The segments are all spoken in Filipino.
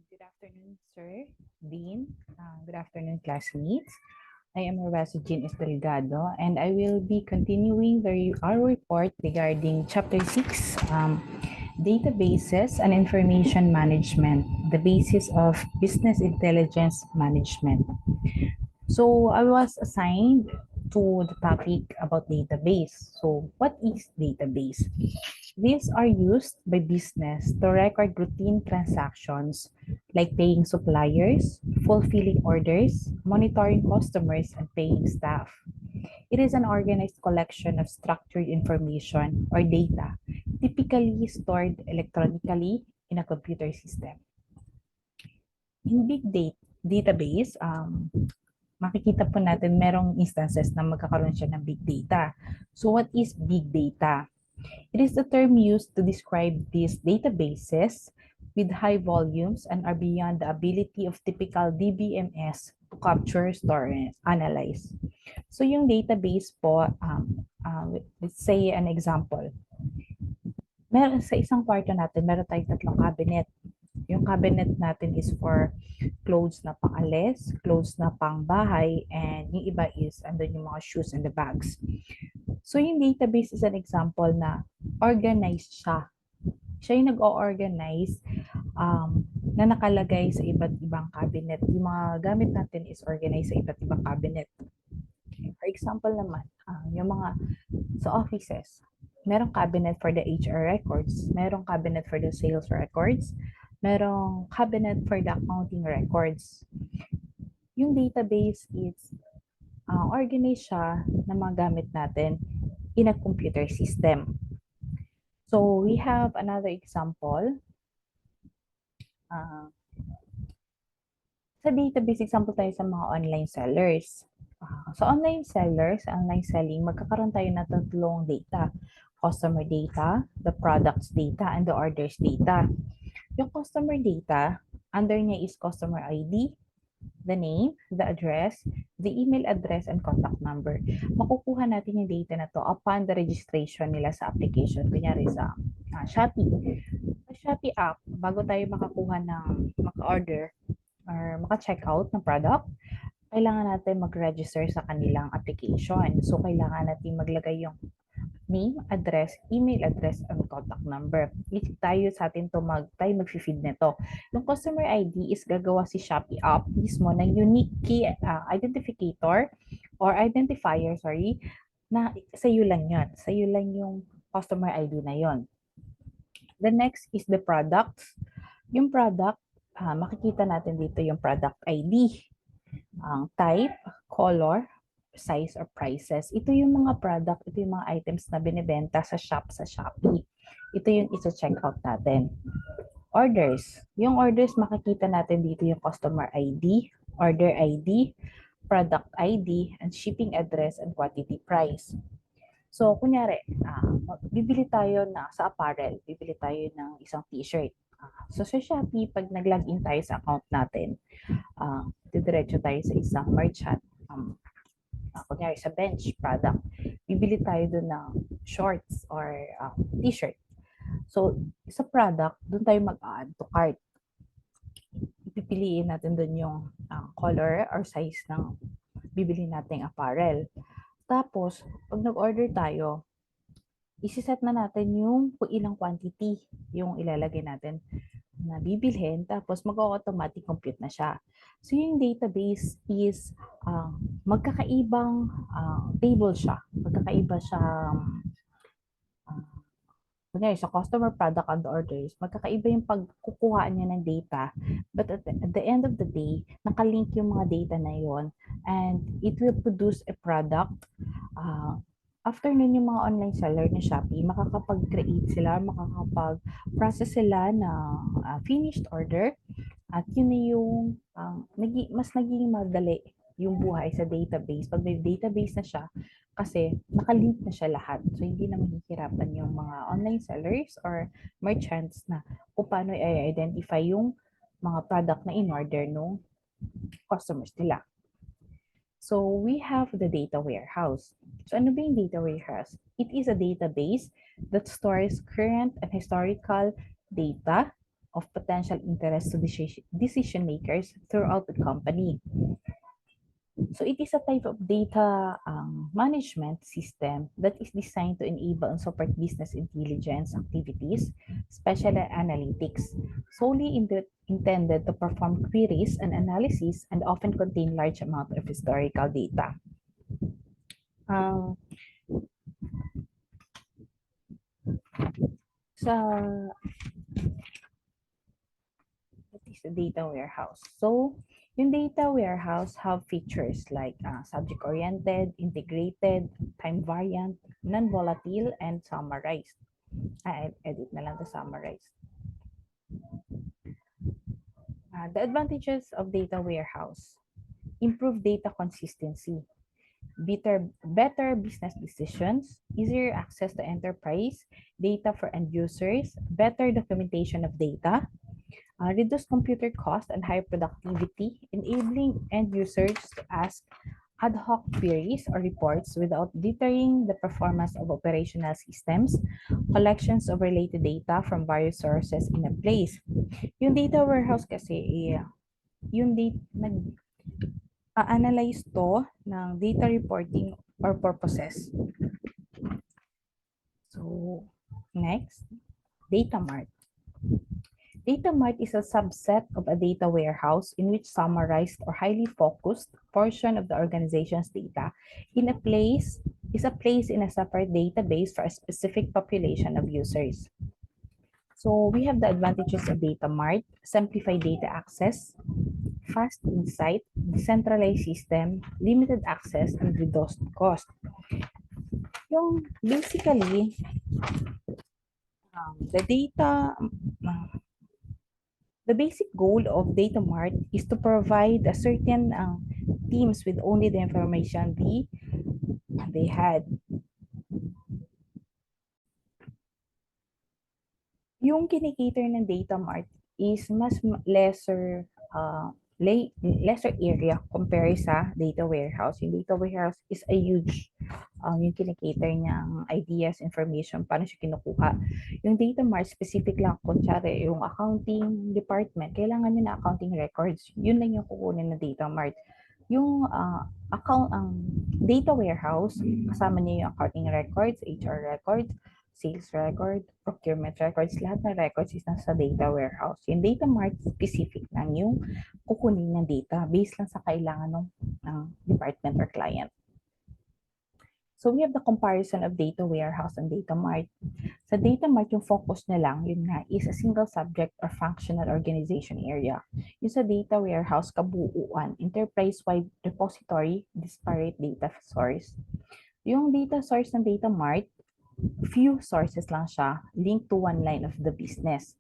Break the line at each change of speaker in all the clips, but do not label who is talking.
Good afternoon, sir, Dean. Good afternoon, classmates. I am Professor Jean S. Delgado, and I will be continuing our report regarding Chapter 6, Databases and Information Management, the basis of business intelligence management. So I was assigned to the topic about database. So what is database? These are used by business to record routine transactions like paying suppliers, fulfilling orders, monitoring customers, and paying staff. It is an organized collection of structured information or data, typically stored electronically in a computer system. In big database, makikita po natin merong instances na magkakaroon siya ng big data. So what is big data? It is the term used to describe these databases with high volumes and are beyond the ability of typical DBMS to capture, store, and analyze. So yung database po, let's say an example. Meron sa isang kwarto natin, meron tayong tatlong cabinet. Yung cabinet natin is for clothes na pang-alis, clothes na pang-bahay, and yung iba is andun yung mga shoes and the bags. So yung database is an example na organized siya. Siya yung nag-o-organize na nakalagay sa iba't ibang cabinet. Yung mga gamit natin is organized sa iba't ibang cabinet. For example naman, yung mga sa offices, merong cabinet for the HR records, merong cabinet for the sales records, merong cabinet for the accounting records. Yung database is organized siya na mga gamit natin in a computer system. So we have another example. Sa database example tayo sa mga online sellers. Sa online sellers, online selling, magkakaroon tayo ng tatlong data. Customer data, the products data, and the orders data. Yung customer data, under niya is customer ID, the name, the address, the email address, and contact number. Makukuha natin yung data na to upon the registration nila sa application. Kunyari sa Shopee. Sa Shopee app, bago tayo makakuha ng maka-order or maka-check out ng product, kailangan natin mag-register sa kanilang application. So, kailangan natin maglagay yung name, address, email address, and contact number. Tayo sa atin to tayo mag-feed nito. Yung customer ID is gagawa si Shopee app mismo ng unique key identificator or identifier, na sa iyo lang yun. Sa iyo lang yung customer ID na yon. The next is the products. Yung product, makikita natin dito yung product ID. Ang type, color, size, or prices. Ito yung mga product, ito yung mga items na binibenta sa Shopee. Ito yung isa-check out natin. Orders. Yung orders, makikita natin dito yung customer ID, order ID, product ID, and shipping address and quantity price. So, kunyari, bibili tayo sa apparel, bibili tayo ng isang t-shirt. So, sa Shopee, pag nag-login tayo sa account natin, didiretso tayo sa isang merchant. Kunyari sa bench product, bibili tayo doon ng shorts or t-shirt. So, sa product, doon tayo mag-add to cart. Pipiliin natin doon yung color or size ng bibili nating apparel. Tapos, pag nag-order tayo, isiset na natin yung ilang quantity yung ilalagay natin na bibilhin, tapos mag-automatic compute na siya. So, yung database is magkakaibang table siya. Magkakaiba siya, sa customer product and orders, magkakaiba yung pagkukuhaan niya ng data. But at the end of the day, nakalink yung mga data na yon and it will produce a product. After nun yung mga online seller ni Shopee, makakapag-create sila, makakapag-process sila ng finished order at yun na yung mas naging madali yung buhay sa database. Pag may database na siya, kasi nakalink na siya lahat. So, hindi na mahihirapan yung mga online sellers or merchants na kung paano i-identify yung mga product na in-order ng customers nila. So, we have the data warehouse. So, ano ba yung data warehouse? It is a database that stores current and historical data of potential interest to decision makers throughout the company. So it is a type of data management system that is designed to enable and support business intelligence activities, especially analytics, solely intended to perform queries and analysis and often contain large amount of historical data. Um, sa What is the data warehouse? So, yung data warehouse have features like subject-oriented, integrated, time-variant, non-volatile, and summarized. Edit na lang to summarize. The advantages of data warehouse. Improve data consistency. Better business decisions, easier access to enterprise, data for end users, better documentation of data, reduce computer cost and high productivity, enabling end users to ask ad hoc queries or reports without deterring the performance of operational systems, collections of related data from various sources in a place. Yung data warehouse kasi, yung nag-analyze to ng data reporting or purposes. So, next, data mart. Data mart is a subset of a data warehouse in which summarized or highly focused portion of the organization's data is placed in a separate database for a specific population of users. So we have the advantages of data mart: simplified data access, fast insight, decentralized system, limited access, and reduced cost. Yung basically, the basic goal of data mart is to provide a certain teams with only the information they had. Yung kinikater ng data mart is mas lesser area compared sa data warehouse. Yung data warehouse is a huge yung kinikater niyang ideas, information, paano siya kinukuha. Yung data mart, specific lang, kunyari, yung accounting department, kailangan niya na accounting records. Yun lang yung kukunin ng data mart. Yung data warehouse, kasama niya yung accounting records, HR records, sales record, procurement records, lahat ng records is nasa data warehouse. Yung data mart, specific lang yung kukunin ng data based lang sa kailangan ng department or client. So we have the comparison of data warehouse and data mart. Sa data mart, yung focus na lang, yun nga, is a single subject or functional organization area. Yung sa data warehouse, kabuuan, enterprise-wide repository, disparate data source. Yung data source ng data mart, few sources lang siya, linked to one line of the business.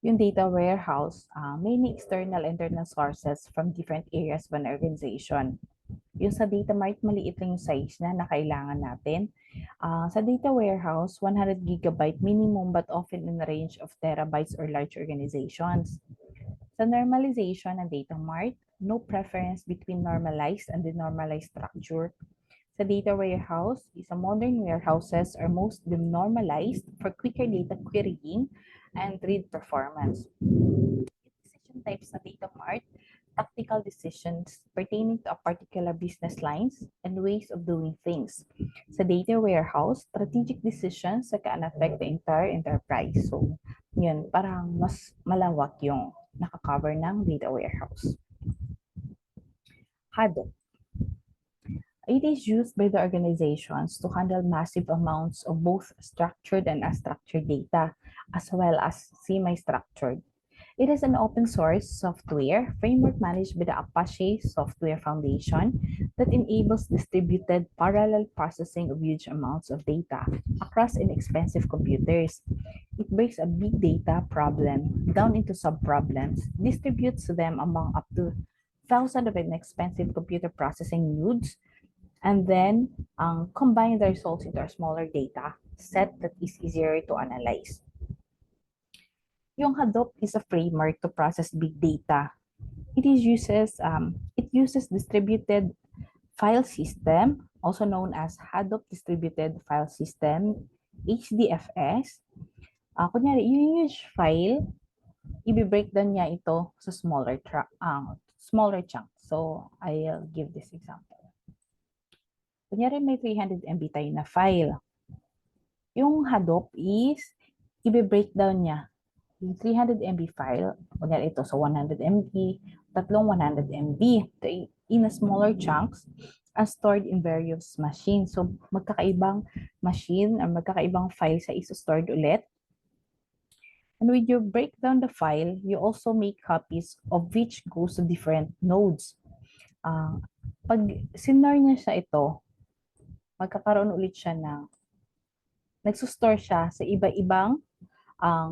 Yung data warehouse, many external and internal sources from different areas of an organization. Yung sa data mart, maliit lang yung size na kailangan natin. Sa data warehouse, 100 gigabyte minimum but often in the range of terabytes or large organizations. Sa normalization ng data mart, no preference between normalized and denormalized structure. Sa data warehouse, isa modern warehouses are mostly normalized for quicker data querying and read performance. Decision types sa data mart, tactical decisions pertaining to a particular business lines and ways of doing things. Sa data warehouse, strategic decisions that can affect the entire enterprise. So, yun, parang mas malawak yung nakakover ng data warehouse. Hadoop. It is used by the organizations to handle massive amounts of both structured and unstructured data, as well as semi-structured. It is an open source software framework managed by the Apache Software Foundation that enables distributed parallel processing of huge amounts of data across inexpensive computers. It breaks a big data problem down into sub-problems, distributes them among up to thousands of inexpensive computer processing nodes, and then combine the results into a smaller data set that is easier to analyze. Yung Hadoop is a framework to process big data. It uses distributed file system, also known as Hadoop Distributed File System, HDFS. Kunyari, yung huge file, i-breakdown niya ito sa smaller chunks. So, I'll give this example. Kunyari may 300 MB tayo na file. Yung Hadoop is, i-breakdown niya yung 300 MB file, kunyari ito, so 100 MB, tatlong 100 MB, in a smaller chunks, as stored in various machines. So, magkakaibang machine or magkakaibang file sa isa-stored ulit. And when you break down the file, you also make copies of which goes to different nodes. Pag sinor niya siya ito, magkakaroon ulit siya ng, nagsusstore siya sa iba-ibang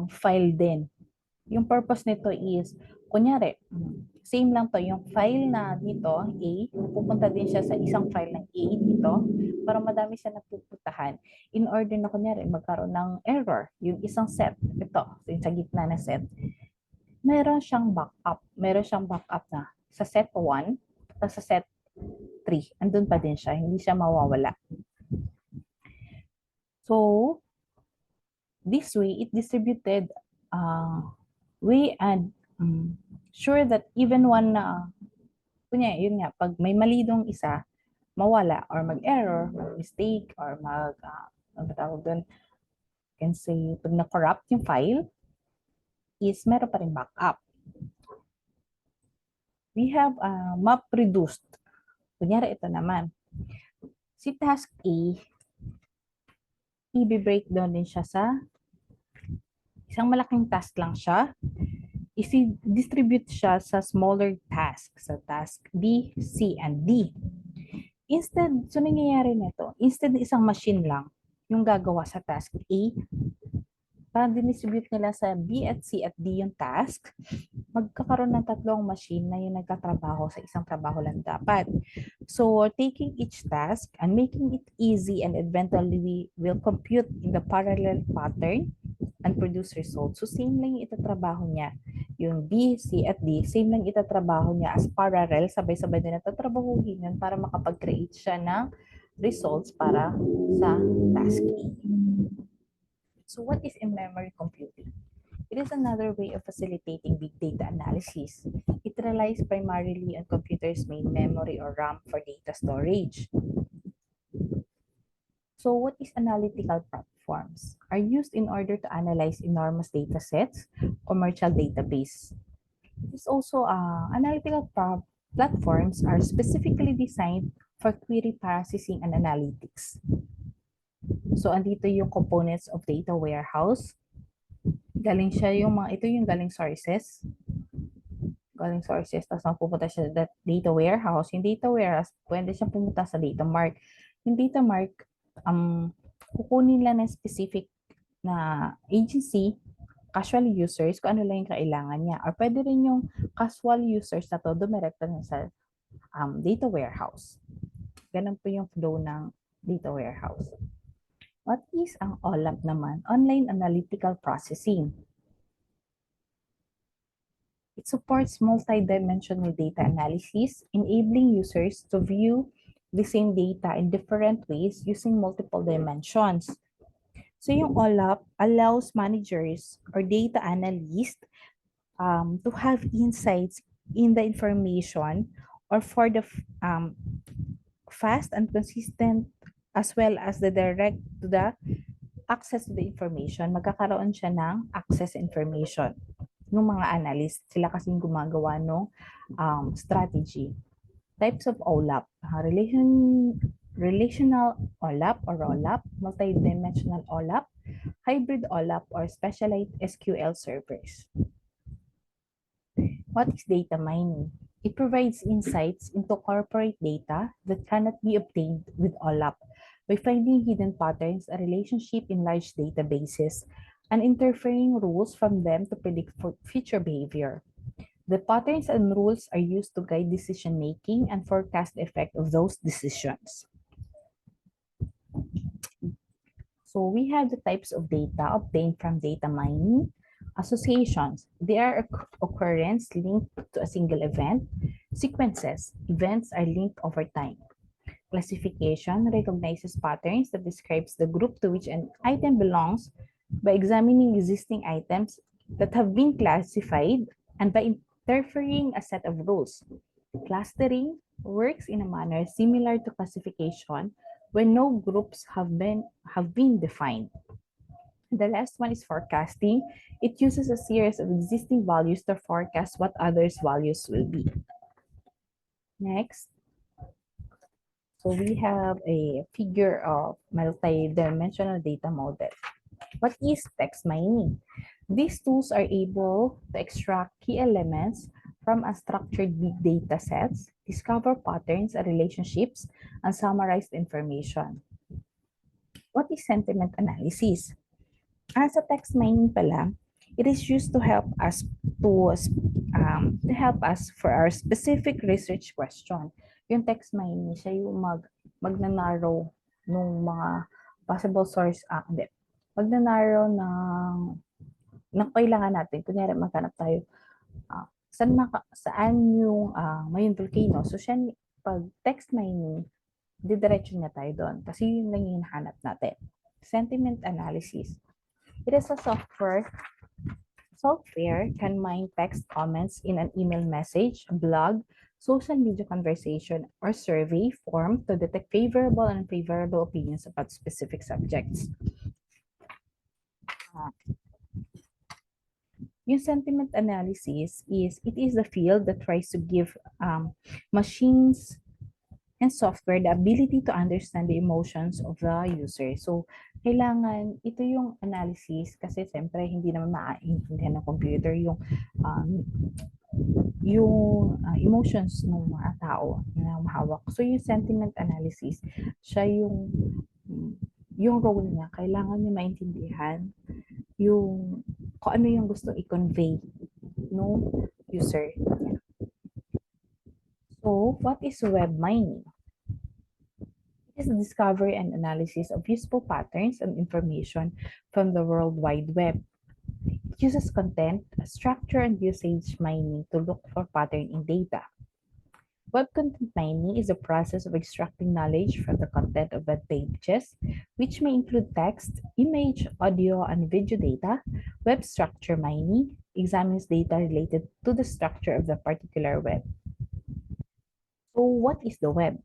file din. Yung purpose nito is, kunyari, same lang to, yung file na dito, A, pupunta din siya sa isang file ng A dito, para madami siya napupuntahan. In order na, kunyari, magkaroon ng error, yung isang set, ito, yung sa gitna na set, meron siyang backup. Meron siyang backup na sa set 1, tapos sa set 3, andun pa din siya, hindi siya mawawala. So, this way, it distributed way and sure that even one kunya, yun nga, pag may mali dong isa, mawala or mag-error, mag-mistake, or ano tawag doon, can say, pag na-corrupt yung file, is meron pa rin backup. We have MapReduced. Kunyari, ito naman. Si task A, i-breakdown din siya sa isang malaking task lang siya. I-distribute siya sa smaller tasks, sa task B, C, and D. Instead, so nangyayari nito, instead isang machine lang yung gagawa sa task A, para distribute nila sa B at C at D yung task, magkakaroon ng tatlong machine na yung nagtatrabaho sa isang trabaho lang dapat. So, taking each task and making it easy and eventually we will compute in the parallel pattern and produce results. So, same lang yung itatrabaho niya. Yung B, C, at D, same lang itatrabaho niya as parallel, sabay-sabay din natatrabahuhin yun para makapag-create siya ng results para sa task A. So what is in-memory computing? It is another way of facilitating big data analysis. It relies primarily on computers' main memory or RAM for data storage. So what is analytical platforms? Are used in order to analyze enormous data sets, commercial database. It's also analytical platforms are specifically designed for query processing and analytics. So andito yung components of data warehouse. Galing siya yung mga, ito yung galing sources. Galing sources, tapos mapupunta siya sa data warehouse. Yung data warehouse, pwede siya pumunta sa data mart. Yung data mart, kukunin lang ng specific na agency, casual users, kung ano lang yung kailangan niya. Or pwede rin yung casual users na to, dumirekta na sa data warehouse. Ganun po yung flow ng data warehouse. What is ang OLAP naman? Online Analytical Processing. It supports multi-dimensional data analysis, enabling users to view the same data in different ways using multiple dimensions. So yung OLAP allows managers or data analysts to have insights in the information or for the fast and consistent as well as the direct to the access to the information, magkakaroon siya ng access information. Yung mga analyst, sila kasing gumagawa ng strategy. Types of OLAP, relational OLAP or OLAP, multidimensional OLAP, hybrid OLAP, or specialized SQL servers. What is data mining? It provides insights into corporate data that cannot be obtained with OLAP by finding hidden patterns, a relationship in large databases, and interfering rules from them to predict future behavior. The patterns and rules are used to guide decision-making and forecast the effect of those decisions. So we have the types of data obtained from data mining. Associations, they are occurrence linked to a single event. Sequences, events are linked over time. Classification recognizes patterns that describes the group to which an item belongs by examining existing items that have been classified and by interfering a set of rules. Clustering works in a manner similar to classification when no groups have been defined. The last one is forecasting. It uses a series of existing values to forecast what others' values will be. Next. So we have a figure of multi-dimensional data model. What is text mining? These tools are able to extract key elements from unstructured big data sets, discover patterns and relationships, and summarize the information. What is sentiment analysis? As a text mining pala, it is used to help us for our specific research question. Yung text mining, siya yung magnanarrow nung mga possible source, hindi, magnanarrow ng kailangan natin. Kunyari, maghanap tayo, saan yung may volcano. So, siya, pag text mining, didiretso niya tayo doon. Kasi yun lang yung hinahanap natin. Sentiment analysis. It is a software can mine text comments in an email message, blog, social media conversation, or survey form to detect favorable and unfavorable opinions about specific subjects. Yung sentiment analysis it is the field that tries to give machines and software the ability to understand the emotions of the user. So, kailangan, ito yung analysis kasi siyempre hindi naman maintindihan ng computer yung emotions ng mga tao na mahawak. So, yung sentiment analysis, siya yung role niya, kailangan niya maintindihan yung kung ano yung gusto i-convey no user. So, what is web mining? It is the discovery and analysis of useful patterns and information from the World Wide Web. It uses content, structure, and usage mining to look for pattern in data. Web content mining is a process of extracting knowledge from the content of web pages, which may include text, image, audio, and video data. Web structure mining examines data related to the structure of the particular web. So, what is the web?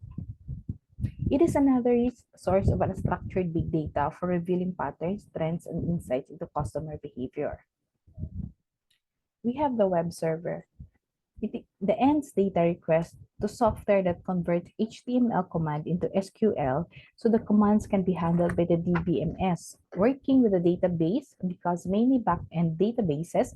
It is another source of unstructured big data for revealing patterns, trends, and insights into customer behavior. We have the web server. The ends data request to software that converts HTML command into SQL so the commands can be handled by the DBMS, working with a database because many back-end databases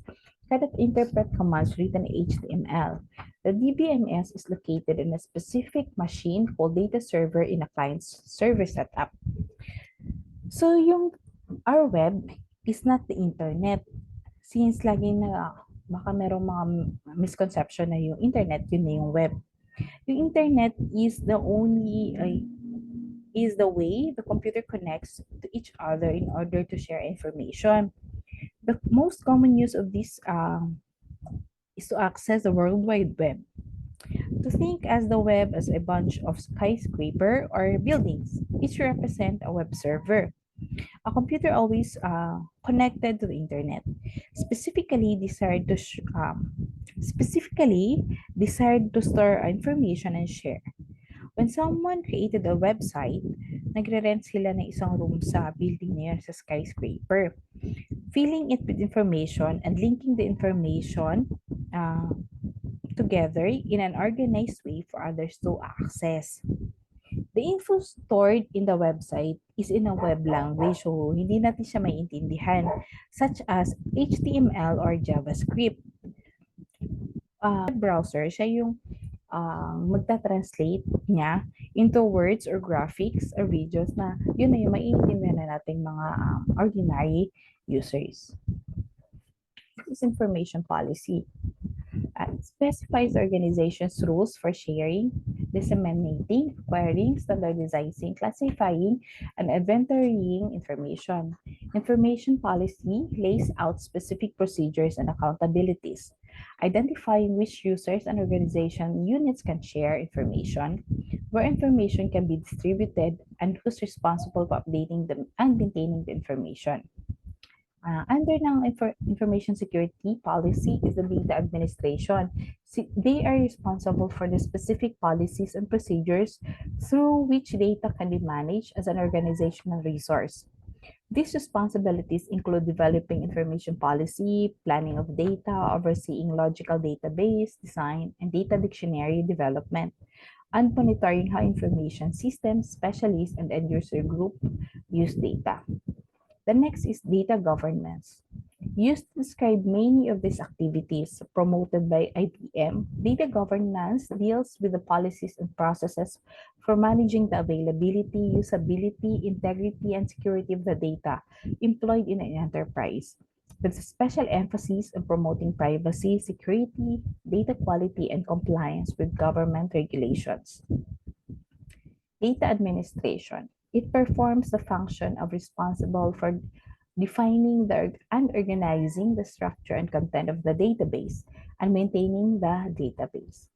cannot interpret commands written in HTML. The DBMS is located in a specific machine called data server in a client's server setup. So our web is not the internet. Since laging baka merong mga misconception na yung internet, yun na yung web. Yung internet is the way the computer connects to each other in order to share information. The most common use of this is to access the World Wide Web. To think as the web as a bunch of skyscraper or buildings, each represent a web server. A computer always connected to the internet, specifically desired to store information and share. When someone created a website, nagre-rent sila ng isang room sa building na yun, sa skyscraper, filling it with information and linking the information together in an organized way for others to access. The info stored in the website is in a web language, so hindi natin siya maintindihan, such as HTML or JavaScript. Web browser, siya yung magta-translate niya into words or graphics or videos na yun na yung maiintindihan na nating mga ordinary users. This is information policy. It specifies the organization's rules for sharing, disseminating, acquiring, standardizing, classifying, and inventorying information. Information policy lays out specific procedures and accountabilities, identifying which users and organization units can share information, where information can be distributed, and who's responsible for updating them and maintaining the information. Under ng information security policy is the data administration. They are responsible for the specific policies and procedures through which data can be managed as an organizational resource. These responsibilities include developing information policy, planning of data, overseeing logical database design, and data dictionary development, and monitoring how information systems, specialists, and end user group use data. The next is data governance. Used to describe many of these activities promoted by IBM, data governance deals with the policies and processes for managing the availability, usability, integrity, and security of the data employed in an enterprise, with a special emphasis on promoting privacy, security, data quality, and compliance with government regulations. Data administration. It performs the function of responsible for defining and organizing the structure and content of the database and maintaining the database.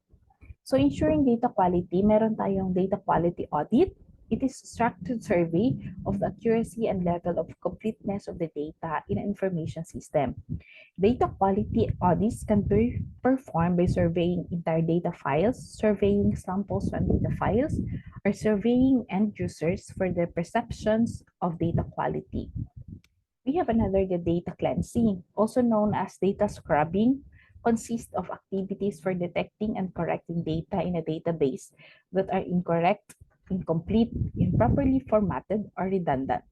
So ensuring data quality, meron tayong data quality audit. It is a structured survey of the accuracy and level of completeness of the data in an information system. Data quality audits can be performed by surveying entire data files, surveying samples from data files, or surveying end users for their perceptions of data quality. We have another, the data cleansing, also known as data scrubbing, consists of activities for detecting and correcting data in a database that are incorrect, incomplete, improperly formatted, or redundant.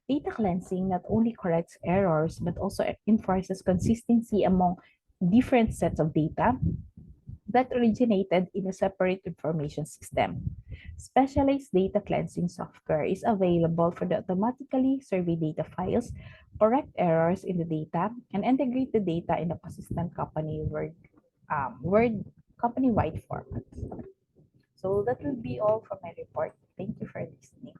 Data cleansing not only corrects errors but also enforces consistency among different sets of data that originated in a separate information system. Specialized data cleansing software is available for the automatically survey data files, correct errors in the data, and integrate the data in a consistent Word company-wide format. So that will be all for my report. Thank you for listening.